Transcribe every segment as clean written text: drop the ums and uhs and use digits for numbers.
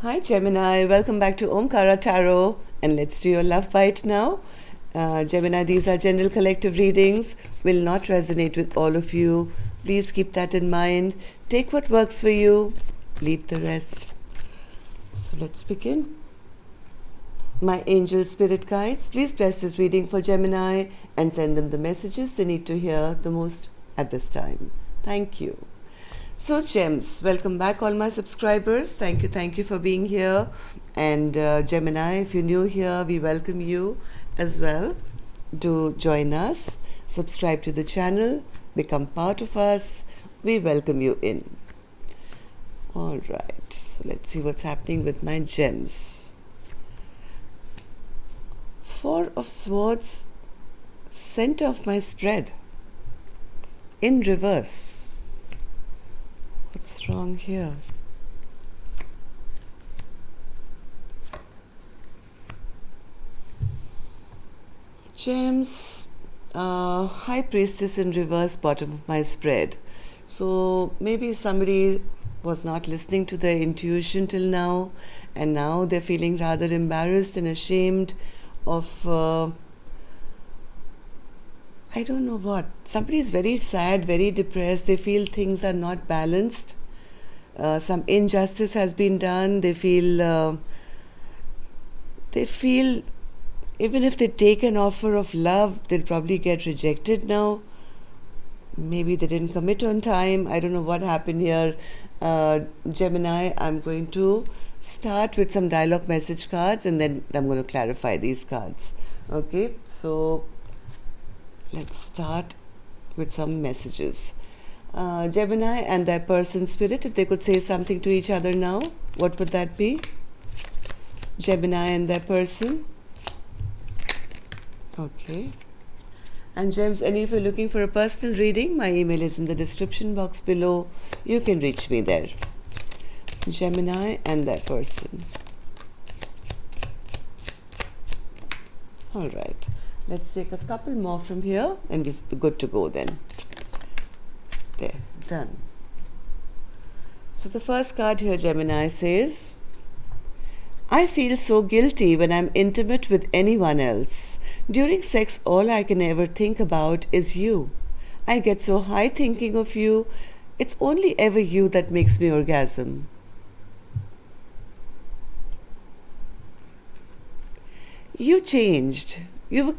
Hi Gemini, welcome back to Omkara Tarot, and let's do your love bite now. Gemini, these are general collective readings, will not resonate with all of you. Please keep that in mind. Take what works for you, leave the rest. So let's begin. My angel spirit guides, please bless this reading for Gemini and send them the messages they need to hear the most at this time. Thank you. So Gems, welcome back all my subscribers. Thank you for being here. And Gemini, if you're new here, we welcome you as well. Do join us, subscribe to the channel, become part of us. We welcome you in. All right, so let's see what's happening with my Gems. Four of Swords, center of my spread, in reverse. What's wrong here? Gems, High Priestess in reverse, bottom of my spread. So maybe somebody was not listening to their intuition till now, and now they're feeling rather embarrassed and ashamed of I don't know what. Somebody is very sad, very depressed. They feel things are not balanced. Some injustice has been done. They feel even if they take an offer of love, they'll probably get rejected now. Maybe they didn't commit on time. I don't know what happened here. Gemini, I'm going to start with some dialogue message cards and then I'm going to clarify these cards. Okay, so let's start with some messages. Gemini and their person spirit, if they could say something to each other now, what would that be? Gemini and their person. Okay. And Gems, and if you're looking for a personal reading, my email is in the description box below. You can reach me there. Gemini and their person. All right. Let's take a couple more from here and we're good to go then. There, done. So the first card here, Gemini, says, I feel so guilty when I'm intimate with anyone else. During sex, all I can ever think about is you. I get so high thinking of you. It's only ever you that makes me orgasm. You changed. You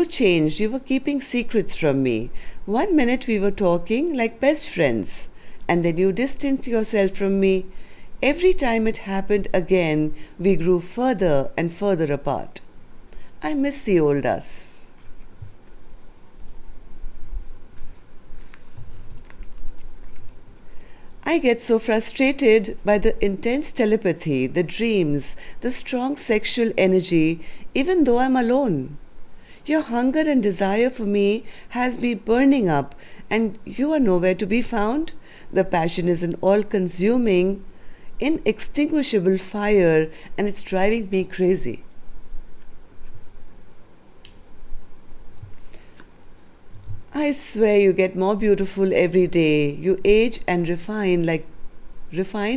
changed. You were keeping secrets from me. 1 minute we were talking like best friends, and then you distanced yourself from me. Every time it happened again, we grew further and further apart. I miss the old us. I get so frustrated by the intense telepathy, the dreams, the strong sexual energy, even though I'm alone. Your hunger and desire for me has me burning up, and you are nowhere to be found. The passion is an all-consuming, inextinguishable fire, and it's driving me crazy. I swear you get more beautiful every day. You age and refine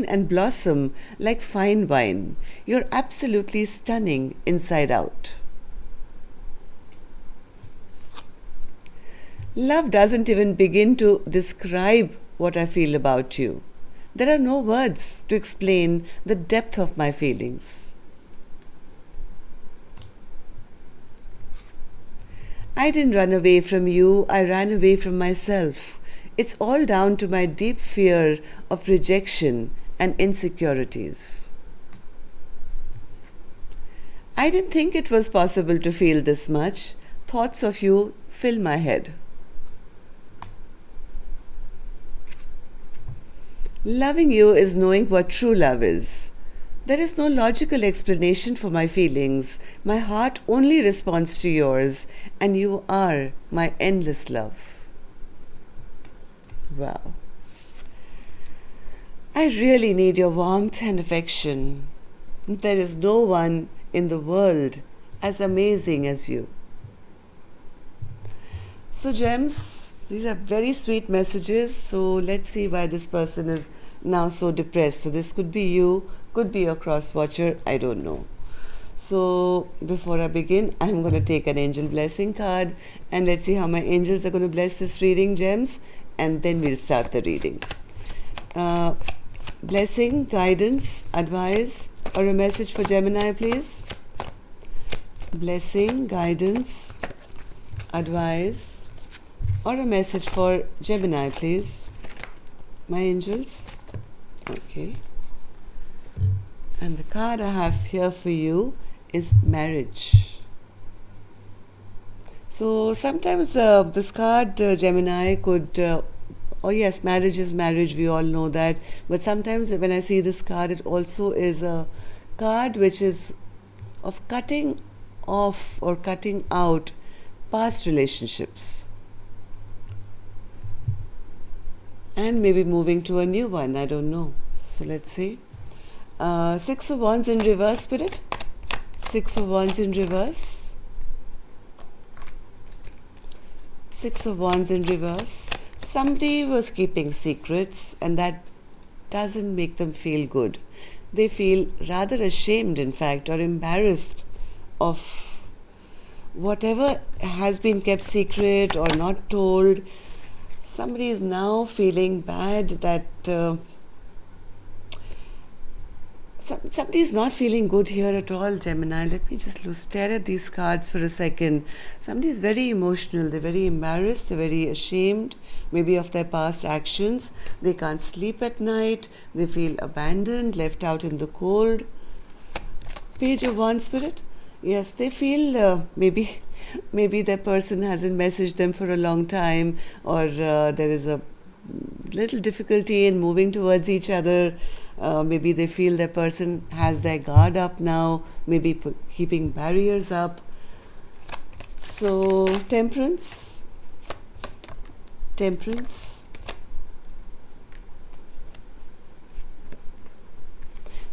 and blossom like fine wine. You're absolutely stunning inside out. Love doesn't even begin to describe what I feel about you. There are no words to explain the depth of my feelings. I didn't run away from you, I ran away from myself. It's all down to my deep fear of rejection and insecurities. I didn't think it was possible to feel this much. Thoughts of you fill my head. Loving you is knowing what true love is. There is no logical explanation for my feelings. My heart only responds to yours, and you are my endless love. Wow. I really need your warmth and affection. There is no one in the world as amazing as you. So Gems, these are very sweet messages. So let's see why this person is now so depressed. So this could be you, could be your cross watcher, I don't know. So before I begin, I'm going to take an angel blessing card and let's see how my angels are going to bless this reading, gems, and then we'll start the reading. Blessing, guidance, advice, or a message for Gemini, please. Blessing, guidance, advice, or a message for Gemini, please. My angels. Okay. And the card I have here for you is marriage. So sometimes this card, Gemini, could oh yes, marriage is marriage, we all know that. But sometimes when I see this card, it also is a card which is of cutting off or cutting out past relationships. And maybe moving to a new one, I don't know. So let's see. 6 of Wands in reverse, Spirit. 6 of Wands in reverse. 6 of Wands in reverse. Somebody was keeping secrets and that doesn't make them feel good. They feel rather ashamed, in fact, or embarrassed of whatever has been kept secret or not told. Somebody is now feeling bad that somebody is not feeling good here at all, Gemini. Let me just stare at these cards for a second. Somebody is very emotional. They're very embarrassed. They're very ashamed, maybe of their past actions. They can't sleep at night. They feel abandoned, left out in the cold. Page of Wands, Spirit. Yes, they feel maybe their person hasn't messaged them for a long time, or there is a little difficulty in moving towards each other. Maybe they feel their person has their guard up now, maybe keeping barriers up. So, Temperance. Temperance.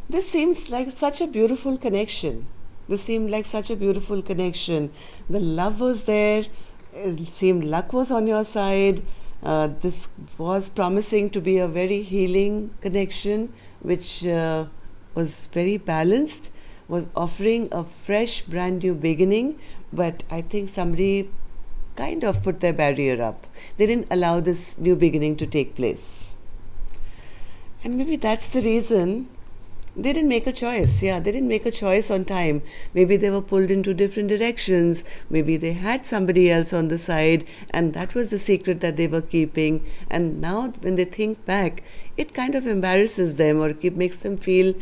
This seems like such a beautiful connection. This seemed like such a beautiful connection. The love was there. It seemed luck was on your side. This was promising to be a very healing connection, which was very balanced, was offering a fresh, brand new beginning. But I think somebody kind of put their barrier up. They didn't allow this new beginning to take place. And maybe that's the reason they didn't make a choice. Yeah, they didn't make a choice on time. Maybe they were pulled into different directions. Maybe they had somebody else on the side and that was the secret that they were keeping. And now when they think back, it kind of embarrasses them or makes them feel,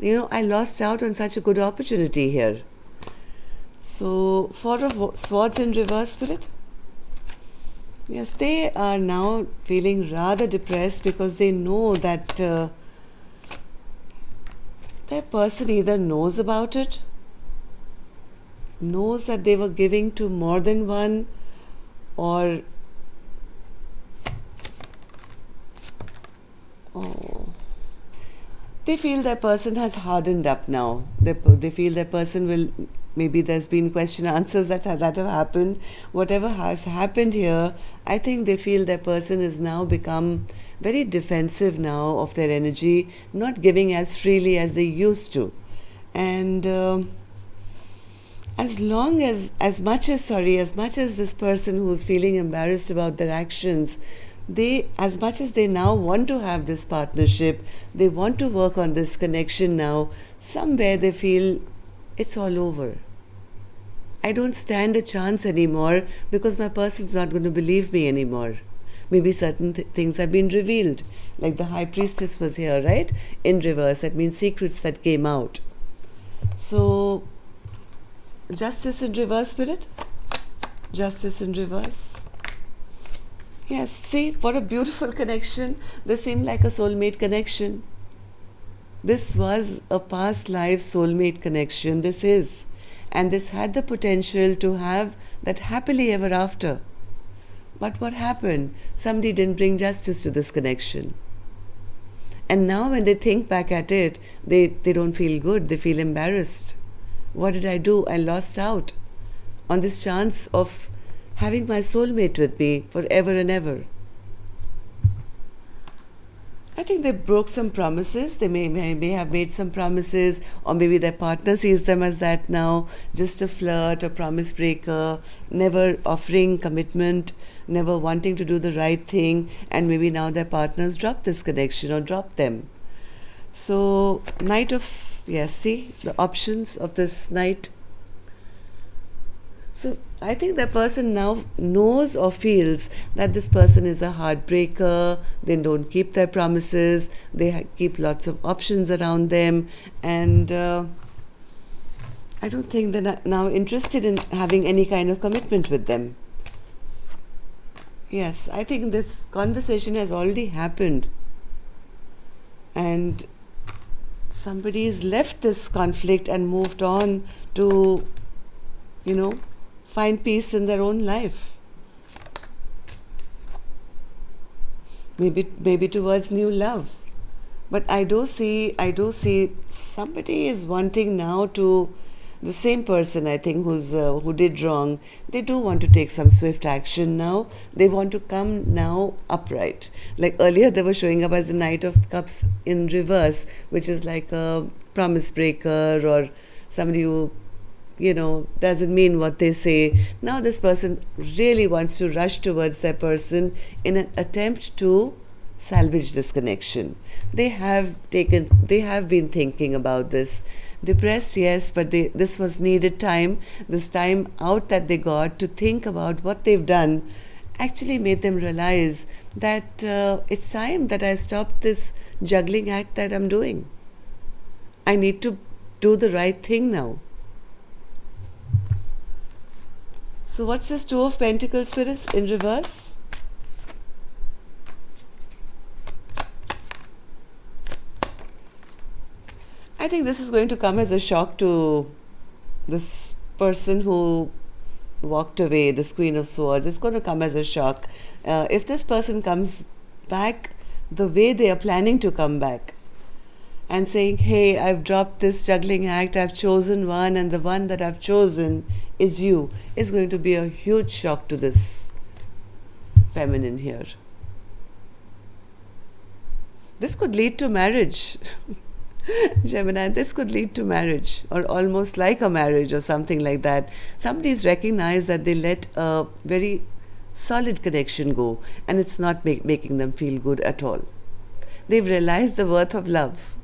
I lost out on such a good opportunity here. So, 4 of Swords in reverse, Spirit. Yes, they are now feeling rather depressed because they know that their person either knows about it, knows that they were giving to more than one, or they feel their person has hardened up now. They feel their person will, maybe there's been question answers that have happened. Whatever has happened here, I think they feel their person has now become very defensive now of their energy, not giving as freely as they used to. And as much as this person who's feeling embarrassed about their actions, as much as they now want to have this partnership, they want to work on this connection now, somewhere they feel it's all over. I don't stand a chance anymore because my person's not going to believe me anymore. Maybe certain things have been revealed, like the High Priestess was here, right? In reverse, that means secrets that came out. So, Justice in reverse, Spirit. Justice in reverse. Yes, see, what a beautiful connection. This seemed like a soulmate connection. This was a past life soulmate connection. This is. And this had the potential to have that happily ever after. But what happened? Somebody didn't bring justice to this connection. And now when they think back at it, they don't feel good. They feel embarrassed. What did I do? I lost out on this chance of having my soulmate with me forever and ever. I think they broke some promises. They may have made some promises, or maybe their partner sees them as that now, just a flirt, a promise breaker, never offering commitment, never wanting to do the right thing, and maybe now their partners drop this connection or drop them. So, Knight of, yes, see the options of this Knight. So I think the person now knows or feels that this person is a heartbreaker. They don't keep their promises. They keep lots of options around them, and I don't think they're now interested in having any kind of commitment with them. Yes, I think this conversation has already happened, and somebody's left this conflict and moved on to, find peace in their own life. Maybe towards new love. But I do see somebody is wanting now to, the same person I think who did wrong, they do want to take some swift action now. They want to come now upright. Like earlier they were showing up as the Knight of Cups in reverse, which is like a promise breaker or somebody who doesn't mean what they say. Now this person really wants to rush towards their person in an attempt to salvage this connection. They have been thinking about this. Depressed, yes, but this was needed time. This time out that they got to think about what they've done actually made them realize that it's time that I stop this juggling act that I'm doing. I need to do the right thing now. So what's this Two of Pentacles, spirits, in reverse? I think this is going to come as a shock to this person who walked away, this Queen of Swords. It's going to come as a shock. If this person comes back the way they are planning to come back, and saying, hey, I've dropped this juggling act, I've chosen one, and the one that I've chosen is you, is going to be a huge shock to this feminine here. This could lead to marriage. Gemini, this could lead to marriage, or almost like a marriage or something like that. Somebody's recognized that they let a very solid connection go, and it's not making them feel good at all. They've realized the worth of love.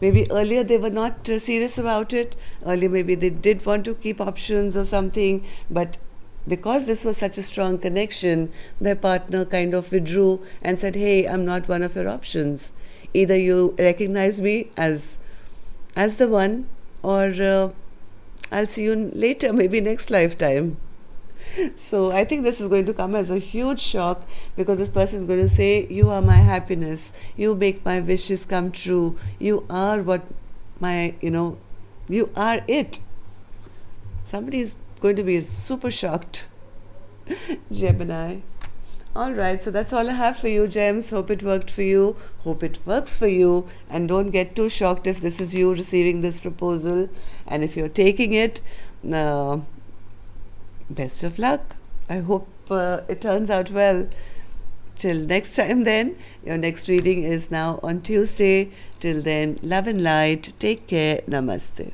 Maybe earlier they were not serious about it. Earlier maybe they did want to keep options or something, but because this was such a strong connection, their partner kind of withdrew and said, hey, I'm not one of your options. Either you recognize me as the one, or I'll see you later, maybe next lifetime. So I think this is going to come as a huge shock, because this person is going to say, you are my happiness, you make my wishes come true, you are what you are it. Somebody is going to be super shocked. Gemini. Alright, so that's all I have for you, Gems. Hope it worked for you. Hope it works for you. And don't get too shocked if this is you receiving this proposal. And if you're taking it, best of luck. I hope it turns out well. Till next time then. Your next reading is now on Tuesday. Till then, love and light. Take care. Namaste.